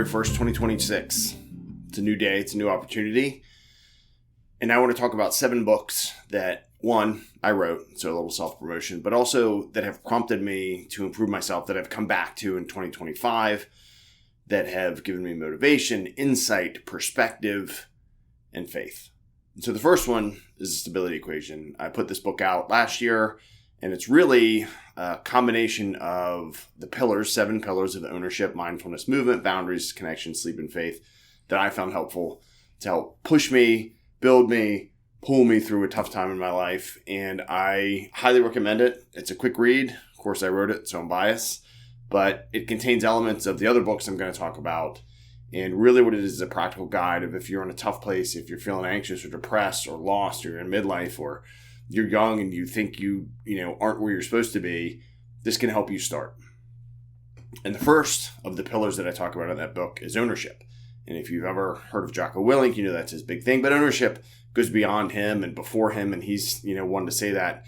January 1st, 2026. It's a new day. It's a new opportunity. And I want to talk about 7 books that, one, I wrote, so a little self-promotion, but also that have prompted me to improve myself, that I've come back to in 2025, that have given me motivation, insight, perspective, and faith. And so the first one is the stability equation. I put this book out last year, and it's really a combination of the pillars, 7 pillars of ownership, mindfulness, movement, boundaries, connection, sleep, and faith that I found helpful to help push me, build me, pull me through a tough time in my life. And I highly recommend it. It's a quick read. Of course, I wrote it, so I'm biased. But it contains elements of the other books I'm going to talk about. And really what it is a practical guide of if you're in a tough place, if you're feeling anxious or depressed or lost, or you're in midlife, or you're young and you think you aren't where you're supposed to be, this can help you start. And the first of the pillars that I talk about in that book is ownership. And if you've ever heard of Jocko Willink, you know that's his big thing. But ownership goes beyond him and before him, and he's one to say that.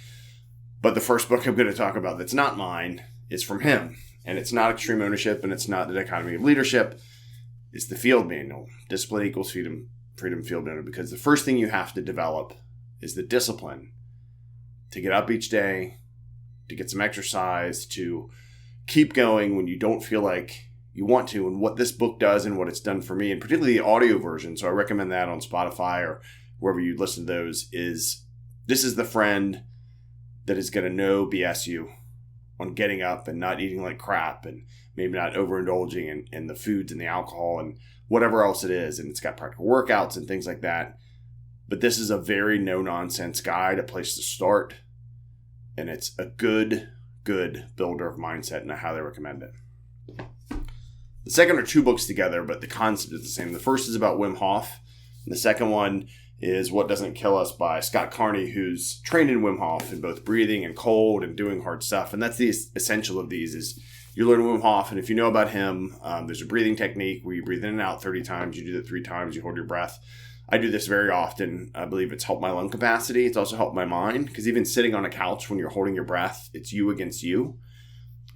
But the first book I'm going to talk about that's not mine is from him. And it's not extreme ownership, and it's not the dichotomy of leadership. It's the field manual. Discipline equals freedom field manual. Because the first thing you have to develop is the discipline to get up each day, to get some exercise, to keep going when you don't feel like you want to. And what this book does and what it's done for me, and particularly the audio version, so I recommend that on Spotify or wherever you listen to those, is this is the friend that is going to know BS you on getting up and not eating like crap and maybe not overindulging in the foods and the alcohol and whatever else it is. And it's got practical workouts and things like that. But this is a very no-nonsense guide, a place to start. And it's a good builder of mindset, and I highly recommend it. The second are 2 books together, but the concept is the same. The first is about Wim Hof, and the second one is What Doesn't Kill Us by Scott Carney, who's trained in Wim Hof in both breathing and cold and doing hard stuff. And that's the essential of these is you learn Wim Hof, and if you know about him, there's a breathing technique where you breathe in and out 30 times. You do that 3 times. You hold your breath. I do this very often. I believe it's helped my lung capacity. It's also helped my mind, because even sitting on a couch when you're holding your breath, it's you against you.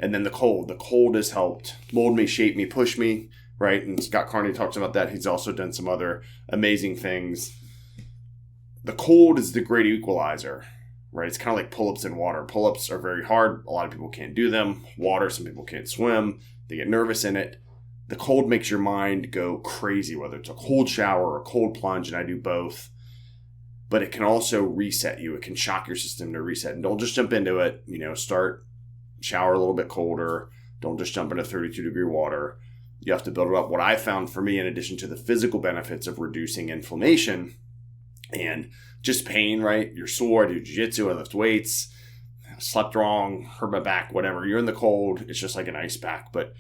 And then the cold has helped mold me, shape me, push me, right? And Scott Carney talks about that. He's also done some other amazing things. The cold is the great equalizer, right? It's kind of like pull-ups in water. Pull-ups are very hard. A lot of people can't do them. Water, some people can't swim. They get nervous in it. The cold makes your mind go crazy, whether it's a cold shower or a cold plunge, and I do both. But it can also reset you. It can shock your system to reset. And don't just jump into it. Start, shower a little bit colder. Don't just jump into 32-degree water. You have to build it up. What I found for me, in addition to the physical benefits of reducing inflammation and just pain, right? You're sore, I do jiu-jitsu, I lift weights, slept wrong, hurt my back, whatever. You're in the cold. It's just like an ice pack. But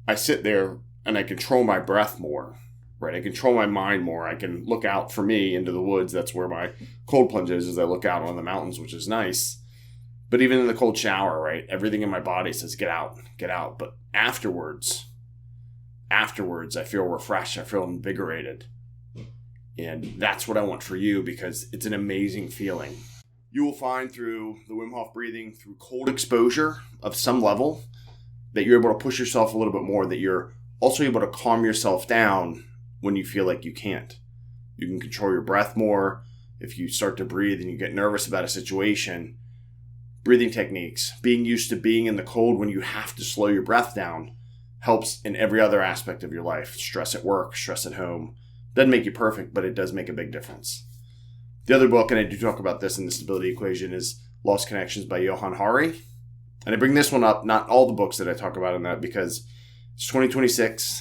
I sit there and I control my breath more, right? I control my mind more. I can look out for me into the woods. That's where my cold plunge is, as I look out on the mountains, which is nice. But even in the cold shower, right? Everything in my body says, get out, get out. But afterwards, I feel refreshed. I feel invigorated. And that's what I want for you, because it's an amazing feeling. You will find through the Wim Hof breathing, through cold exposure of some level, that you're able to push yourself a little bit more, that you're also able to calm yourself down when you feel like you can't. You can control your breath more. If you start to breathe and you get nervous about a situation, breathing techniques, being used to being in the cold when you have to slow your breath down, helps in every other aspect of your life. Stress at work, stress at home. Doesn't make you perfect, but it does make a big difference. The other book, and I do talk about this in the stability equation, is Lost Connections by Johan Hari. And I bring this one up, not all the books that I talk about in that, because it's 2026.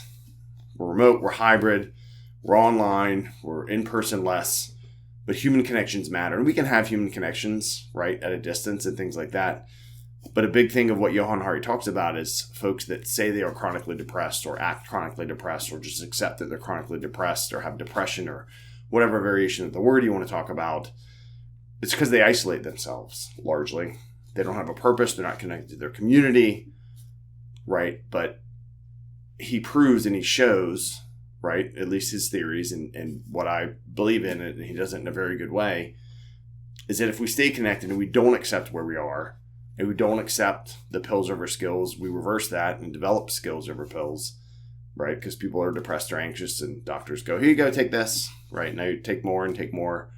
We're remote, we're hybrid, we're online, we're in person less, but human connections matter. And we can have human connections, right, at a distance and things like that. But a big thing of what Johan Hari talks about is folks that say they are chronically depressed or act chronically depressed or just accept that they're chronically depressed or have depression or whatever variation of the word you want to talk about. It's because they isolate themselves largely. They don't have a purpose. They're not connected to their community, right? But he proves and he shows, right, at least his theories and what I believe in it, and he does it in a very good way, is that if we stay connected and we don't accept where we are, and we don't accept the pills over skills, we reverse that and develop skills over pills, right? Because people are depressed or anxious and doctors go, here you go, take this, right? Now you take more and take more.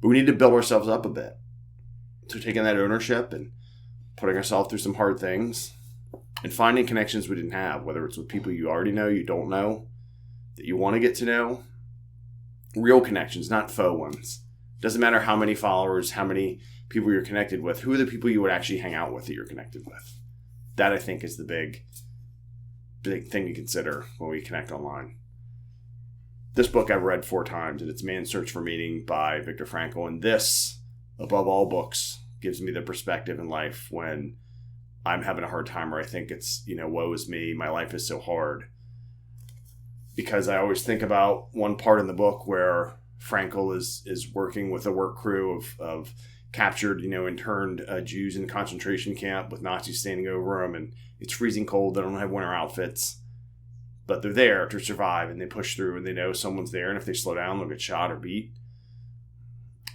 But we need to build ourselves up a bit. So taking that ownership and putting ourselves through some hard things and finding connections we didn't have, whether it's with people you already know, you don't know, that you want to get to know. Real connections, not faux ones. Doesn't matter how many followers, how many people you're connected with. Who are the people you would actually hang out with that you're connected with? That, I think, is the big thing to consider when we connect online. This book I've read 4 times, and it's Man's Search for Meaning by Viktor Frankl. And this, above all books, gives me the perspective in life when I'm having a hard time, or I think it's, woe is me, my life is so hard. Because I always think about one part in the book where Frankl is working with a work crew of captured, interned Jews in a concentration camp with Nazis standing over them, and it's freezing cold. They don't have winter outfits, but they're there to survive, and they push through, and they know someone's there, and if they slow down, they'll get shot or beat.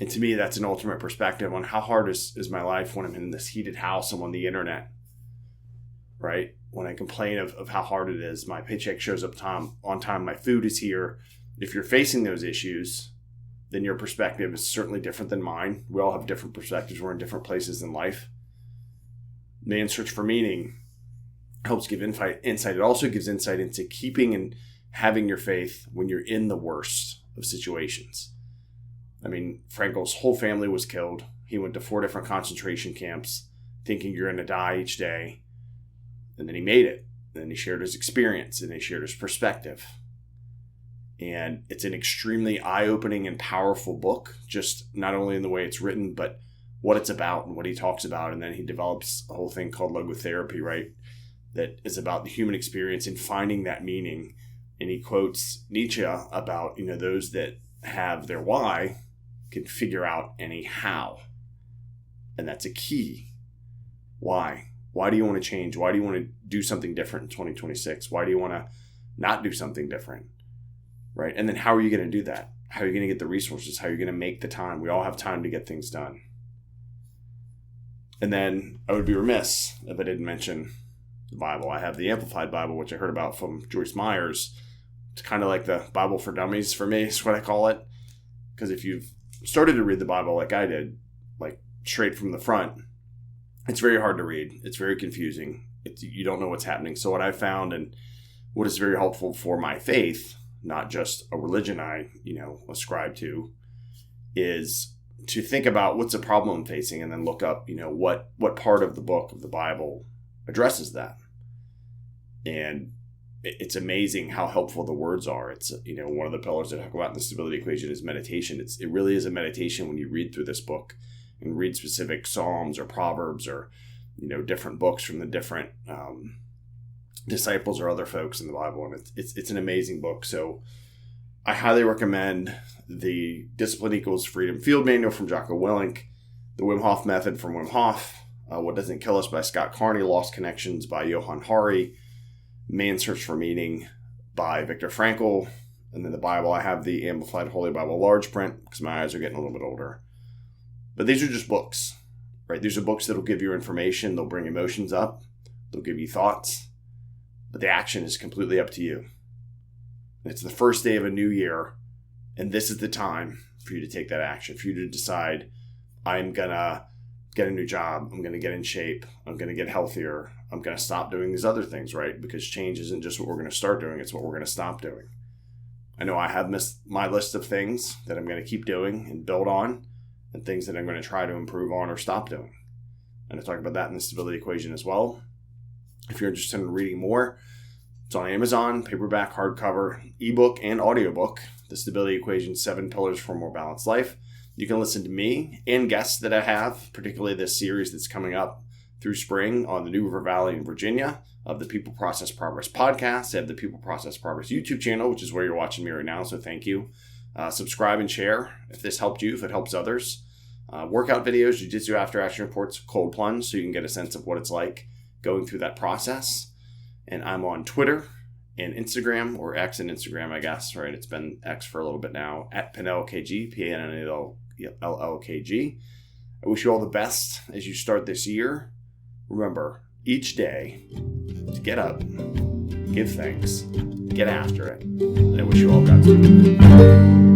And to me, that's an ultimate perspective on how hard is my life when I'm in this heated house. I'm on the internet, right? When I complain of how hard it is, my paycheck shows up on time, my food is here. If you're facing those issues, then your perspective is certainly different than mine. We all have different perspectives. We're in different places in life. Man's Search for Meaning helps give insight. It also gives insight into keeping and having your faith when you're in the worst of situations. I mean, Frankl's whole family was killed. He went to 4 different concentration camps thinking you're going to die each day. And then he made it. And then he shared his experience and he shared his perspective. And it's an extremely eye-opening and powerful book, just not only in the way it's written, but what it's about and what he talks about. And then he develops a whole thing called logotherapy, right? That is about the human experience and finding that meaning. And he quotes Nietzsche about, those that have their why can figure out any how. And that's a key. Why? Why do you want to change? Why do you want to do something different in 2026? Why do you want to not do something different? Right? And then how are you going to do that? How are you going to get the resources? How are you going to make the time? We all have time to get things done. And then I would be remiss if I didn't mention the Bible. I have the Amplified Bible, which I heard about from Joyce Myers. It's kind of like the Bible for dummies for me, is what I call it. Because if you've started to read the Bible like I did, like straight from the front, it's very hard to read. It's very confusing. You don't know what's happening. So what I found and what is very helpful for my faith, not just a religion I, ascribe to, is to think about what's the problem I'm facing and then look up, what part of the book of the Bible addresses that. And it's amazing how helpful the words are. It's, one of the pillars that I talk about in the stability equation is meditation. It really is a meditation when you read through this book and read specific Psalms or Proverbs or, different books from the different disciples or other folks in the Bible. And it's an amazing book. So I highly recommend the Discipline Equals Freedom Field Manual from Jocko Willink, the Wim Hof Method from Wim Hof, What Doesn't Kill Us by Scott Carney, Lost Connections by Johann Hari, Man's Search for Meaning by Viktor Frankl, and then the Bible. I have the Amplified Holy Bible large print because my eyes are getting a little bit older. But these are just books, right? These are books that will give you information. They'll bring emotions up. They'll give you thoughts. But the action is completely up to you. It's the first day of a new year, and this is the time for you to take that action, for you to decide, I'm going to get a new job. I'm going to get in shape. I'm going to get healthier. I'm going to stop doing these other things, right? Because change isn't just what we're going to start doing. It's what we're going to stop doing. I know I have missed my list of things that I'm going to keep doing and build on, and things that I'm going to try to improve on or stop doing. And I talk about that in the stability equation as well. If you're interested in reading more, it's on Amazon, paperback, hardcover, ebook, and audiobook, The Stability Equation, 7 Pillars for a More Balanced Life. You can listen to me and guests that I have, particularly this series that's coming up through spring on the New River Valley in Virginia of the People Process Progress podcast. I have the People Process Progress YouTube channel, which is where you're watching me right now, so thank you. Subscribe and share if this helped you, if it helps others. Workout videos, jiu-jitsu after action reports, cold plunge, so you can get a sense of what it's like going through that process. And I'm on Twitter and Instagram, or X and Instagram, I guess, right? It's been X for a little bit now, at PannellKG, PANNLKG. I wish you all the best as you start this year. Remember, each day, to get up, give thanks, get after it. And I wish you all Godspeed.